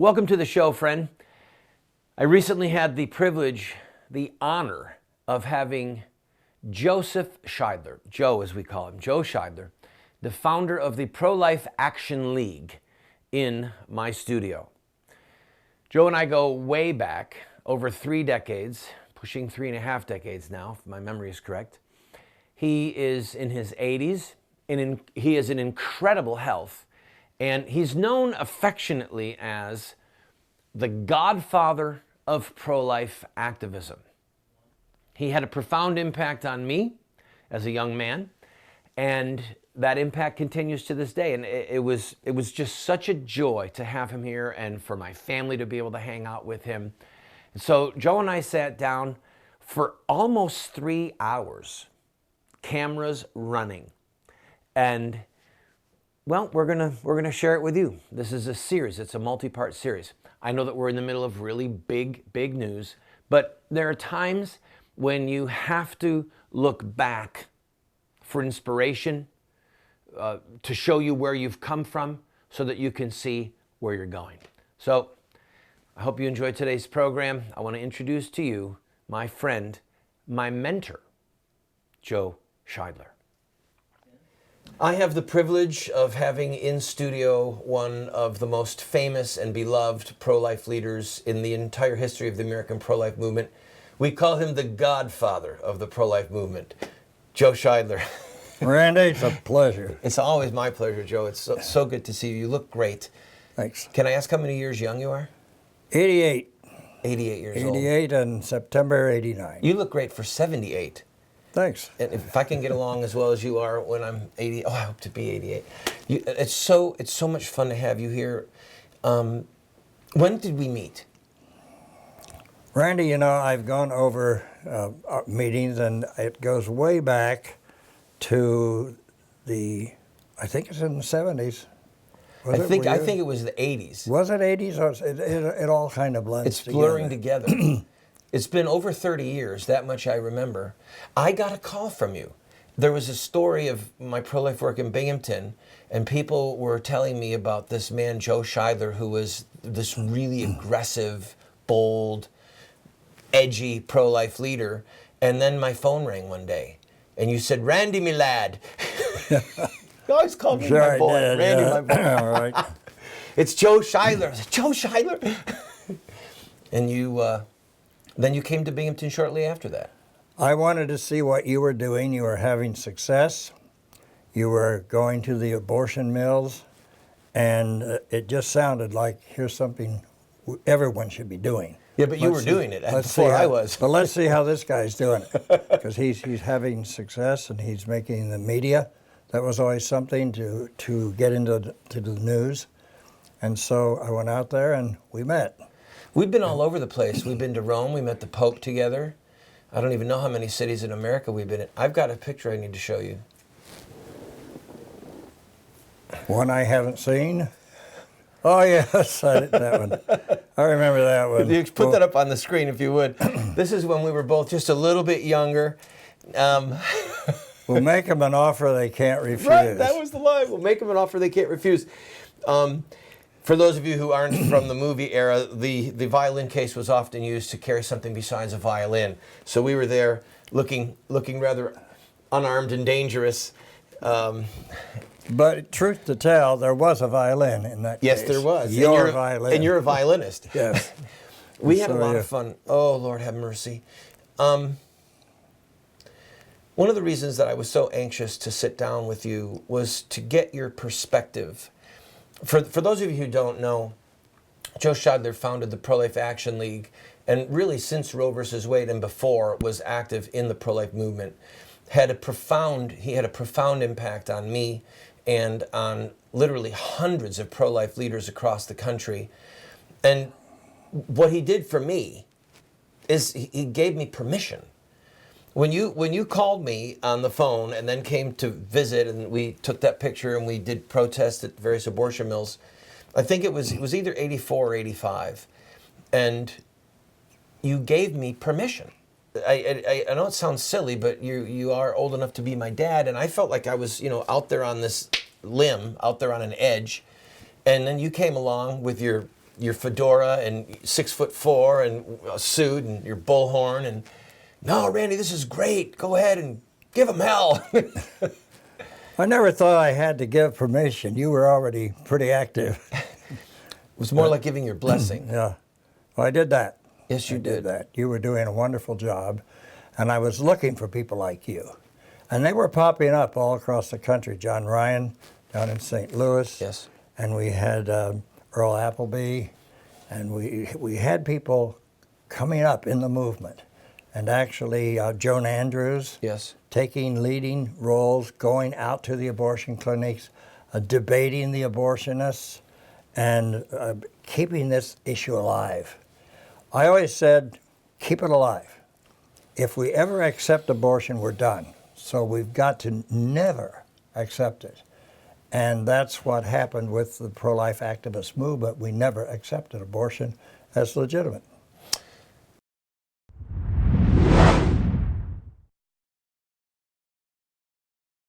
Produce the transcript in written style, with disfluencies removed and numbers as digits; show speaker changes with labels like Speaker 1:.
Speaker 1: Welcome to the show, friend. I recently had the privilege, the honor of having Joseph Scheidler, Joe as we call him, Joe Scheidler, the founder of the Pro-Life Action League, in my studio. Joe and I go way back, over 3 decades, pushing 3.5 decades now, if my memory is correct. He is in his 80s, and he is in incredible health, and he's known affectionately as the godfather of pro-life activism. He had a profound impact on me as a young man, and that impact continues to this day. And it was just such a joy to have him here and for my family to be able to hang out with him. And so Joe and I sat down for almost 3 hours, cameras running, and well, we're gonna share it with you. This is a series. It's a multi-part series. I know that we're in the middle of really big news, but there are times when you have to look back for inspiration, to show you where you've come from so that you can see where you're going. So I hope you enjoyed today's program. I want to introduce to you my friend, my mentor, Joe Scheidler. I have the privilege of having in studio one of the most famous and beloved pro-life leaders in the entire history of the American pro-life movement. We call him the godfather of the pro-life movement, Joe Scheidler.
Speaker 2: Randy, it's a pleasure.
Speaker 1: It's always my pleasure, Joe. It's so good to see you. You look great.
Speaker 2: Thanks.
Speaker 1: Can I ask how many years young you are?
Speaker 2: 88.
Speaker 1: 88 years old.
Speaker 2: 88 and September 89.
Speaker 1: You look great for 78.
Speaker 2: Thanks.
Speaker 1: And if I can get along as well as you are when I'm 80, I hope to be 88. It's so much fun to have you here. When did we meet?
Speaker 2: Randy, you know, I've gone over meetings, and it goes way back to I think it's in the 70s.
Speaker 1: I think it was the 80s.
Speaker 2: Was it 80s? Or it all kind of blends
Speaker 1: together. It's blurring together. It's been over 30 years, that much I remember. I got a call from you. There was a story of my pro-life work in Binghamton, and people were telling me about this man, Joe Scheidler, who was this really aggressive, bold, edgy pro-life leader. And then my phone rang one day, and you said, "Randy, me lad." You always call me my boy. Randy, my boy.
Speaker 2: All right.
Speaker 1: It's Joe Scheidler. I said, "Joe Scheidler?" And then you came to Binghamton shortly after that.
Speaker 2: I wanted to see what you were doing. You were having success. You were going to the abortion mills, and it just sounded like here's something everyone should be doing.
Speaker 1: Yeah, but you were doing it before I was.
Speaker 2: But let's see how this guy's doing it, because he's having success and he's making the media. That was always something to get into the news. And so I went out there and we met.
Speaker 1: We've been all over the place. We've been to Rome. We met the Pope together. I don't even know how many cities in America we've been in. I've got a picture I need to show you.
Speaker 2: One I haven't seen? Oh, yes, that one. I remember that one.
Speaker 1: You put that up on the screen if you would. This is when we were both just a little bit younger.
Speaker 2: We'll make them an offer they can't refuse.
Speaker 1: Right, that was the line. We'll make them an offer they can't refuse. For those of you who aren't from the movie era, the violin case was often used to carry something besides a violin. So we were there looking rather unarmed and dangerous.
Speaker 2: But truth to tell, there was a violin in that case.
Speaker 1: Yes, there was.
Speaker 2: Your violin.
Speaker 1: And you're a violinist.
Speaker 2: Yes.
Speaker 1: We had a lot of fun. Oh, Lord have mercy. One of the reasons that I was so anxious to sit down with you was to get your perspective. For those of you who don't know, Joe Scheidler founded the Pro-Life Action League, and really since Roe versus Wade and before was active in the pro-life movement. He had a profound impact on me and on literally hundreds of pro-life leaders across the country. And what he did for me is he gave me permission. When you called me on the phone and then came to visit, and we took that picture and we did protests at various abortion mills, I think it was either 84 or 85, and you gave me permission. I know it sounds silly, but you are old enough to be my dad, and I felt like I was out there on this limb, out there on an edge, and then you came along with your your fedora and 6'4" and a suit and your bullhorn and, no, Randy, this is great. Go ahead and give him hell.
Speaker 2: I never thought I had to give permission. You were already pretty active.
Speaker 1: It was more like giving your blessing.
Speaker 2: Yeah. Well, I did that.
Speaker 1: Yes, you
Speaker 2: I
Speaker 1: did.
Speaker 2: that. You were doing a wonderful job, and I was looking for people like you. And they were popping up all across the country. John Ryan down in St. Louis.
Speaker 1: Yes.
Speaker 2: And we had Earl Appleby, and we had people coming up in the movement. And actually, Joan Andrews,
Speaker 1: Yes.
Speaker 2: taking leading roles, going out to the abortion clinics, debating the abortionists, and keeping this issue alive. I always said, keep it alive. If we ever accept abortion, we're done. So we've got to never accept it. And that's what happened with the pro-life activist movement. We never accepted abortion as legitimate.